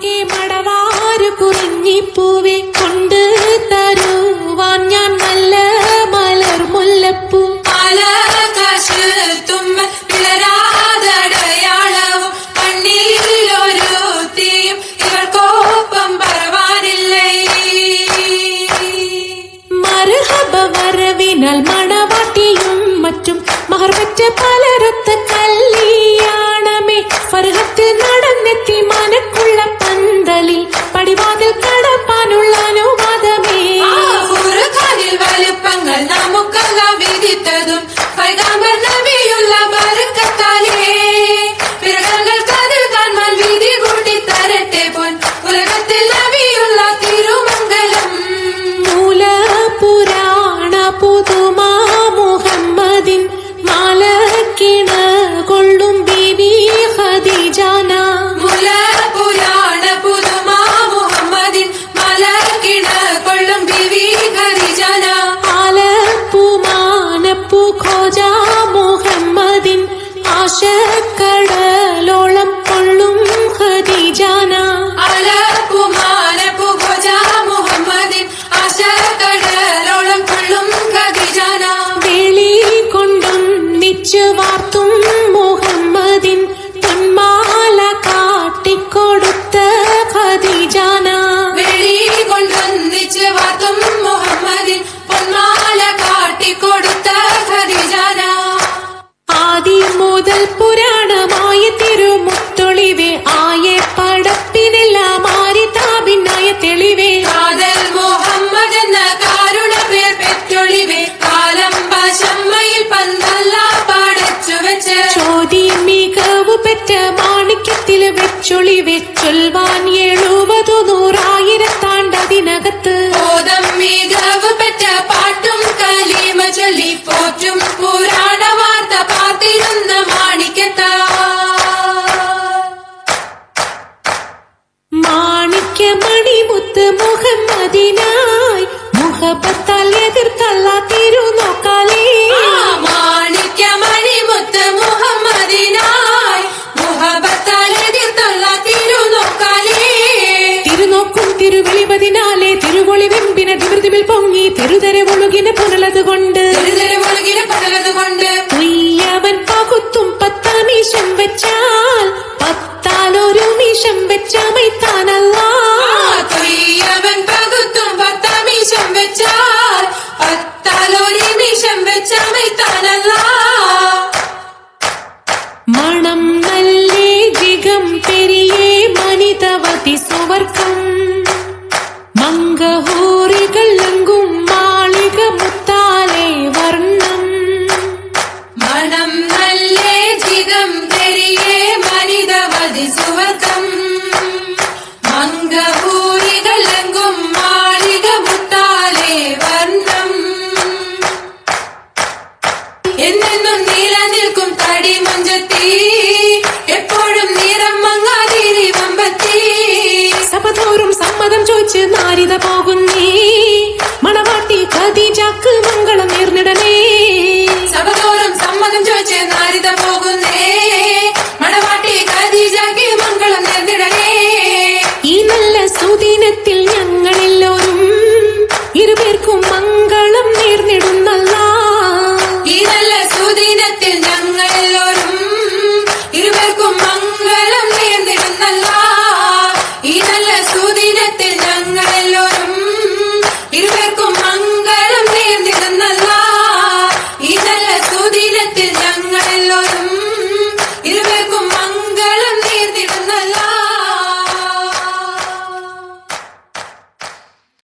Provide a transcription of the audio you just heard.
മങ്കെ മടവാരു കുറിഞ്ഞിപ്പൂവെ കൊണ്ട് തരുവാൻ ഞാൻ നല്ല മലർ മുല്ലപ്പൂ ആകാശ് തുമ്മ പിളരാതടയാളവും കണ്ണീരിലൊരു തീയും ഇവർക്കൊപ്പം പറവാനില്ലേ. മർഹബ വരവിനാൽ മണവാട്ടിയും മറ്റും മഹർപറ്റ പലരൊത്ത കല്യാണമേ ഫർഹത്തിൽ നടന്നെത്തി മനക്കുള്ള പന്തലിൽ പടിവാതിൽ കടപ്പാനുള്ള അനുവാദമേ. ഖുർആനിൽ വലുപ്പങ്ങൾ നമുക്കെല്ലാം വിധിത്തതും പൈഗാംബർ നബിയുള്ള ബർക്കത്താലേ. പിറകങ്ങൾ കതിൽ കാണാൻ വിധി കൂട്ടി തരട്ടെ പൊൻ ഉലകത്തിൽ നബിയുള്ള തിരുമംഗലം. മൂല പുരാണ പുതുമാ മുഹമ്മദിൻ മാലക്കിണ കൊള്ളും ബീബി ഖദീജാന. മുല പുരാണ പുതുമാ മുഹമ്മദിൻ മലക്കിണ കൊള്ളും ബിവി ഖദീജാന. ആലപ്പു മാനപ്പു ഖോജ മുഹമ്മദിൻ ആശക്കടലോളം കൊള്ളും ഖദീജാന. അലപ്പു മാലപ്പു ഖോജ മുഹമ്മദിൻ ആശക്കടലോളം കൊള്ളും ഖദീജാന. വേളി കൊണ്ടൊന്നിച്ചു വാർത്തും മുഹമ്മദിൻ പൊന്മാല കാട്ടിക്കൊടുത്ത ഖദീജാന. വെളി കൊണ്ടൊന്നിച്ച് വാർത്തും മുഹമ്മദിൻ പൊന്മാല കാട്ടിക്കൊടുത്ത ഖദീജാന. ആദി മുതൽ പുരാണമായ തിരുമുത്തൊളിവേ ആയെ പടപ്പിനെല്ലാം ആരിതാപിന്നായ തെളിവേ. കാതൽ മുഹമ്മദ് എന്ന കാരുണ പേർ പെറ്റൊളിവേ കാലം പശമ്മയിൽ പന്തല്ല പാടച്ചു വെച്ച് ചോതി മികവു പെറ്റ മാണിക്യത്തിൽ വെച്ചൊളിവേ ചൊൽവാൻ 70-100,000 ബോധം മികവ് പെറ്റ പാട്ടും കലീമ ചൊല്ലി പോറ്റും പുരാണ വാർത്ത പാത്തിരുന്ന മാണിക്കത്ത. മാണിക്യമണിമുത്ത് മുഹമ്മദിനായി മുഹബത്താൽ എതിർത്തല്ല തിരുനോക്കാലേ. മാണിക്യമണിമുത്ത് മുഹമ്മദിനായി മുഹബത്താൽ എതിർത്തുള്ള തിരുനോക്കാലേ. തിരുനോക്കും തിരുവിളിപതിനാലെ തിരുവൊളി വെമ്പിന ദിവിൽ പൊങ്ങി തിരുതരെ ഒഴുകിന പുനലതുകൊണ്ട് ഒഴുകിന പടലതുകൊണ്ട് ഉയ്യവൻ പകുത്തും 10 മീശം വെച്ചാൽ 10 മീശം വെച്ച മൈത്താനല്ല. തൊയ്യവൻ പകുത്തും 10 മീശം വെച്ചാൽ 10 മീശം വെച്ച മൈത്താനല്ല. മണം നല്ലേ ജിഗം പെരിയേ മനിതവതി സുവർക്കം മംഗഹൂറികൾ എങ്കും മാളിക മുത്താലേ വർണ്ണം. മണം നല്ലേ ജിഗം തെരിയേ മനിതവതി സുവർഗം മംഗപൂരികളെങ്കും മാളിക മുത്താലേ വർണ്ണം. എന്നെന്നും നീല നിൽക്കും തടി മഞ്ചത്തി എപ്പോഴും നിറം മങ്ങാതിരി വമ്പത്തി. സപതോറും സമ്മതം ചോദിച്ച് നാരിത പോകുന്നേ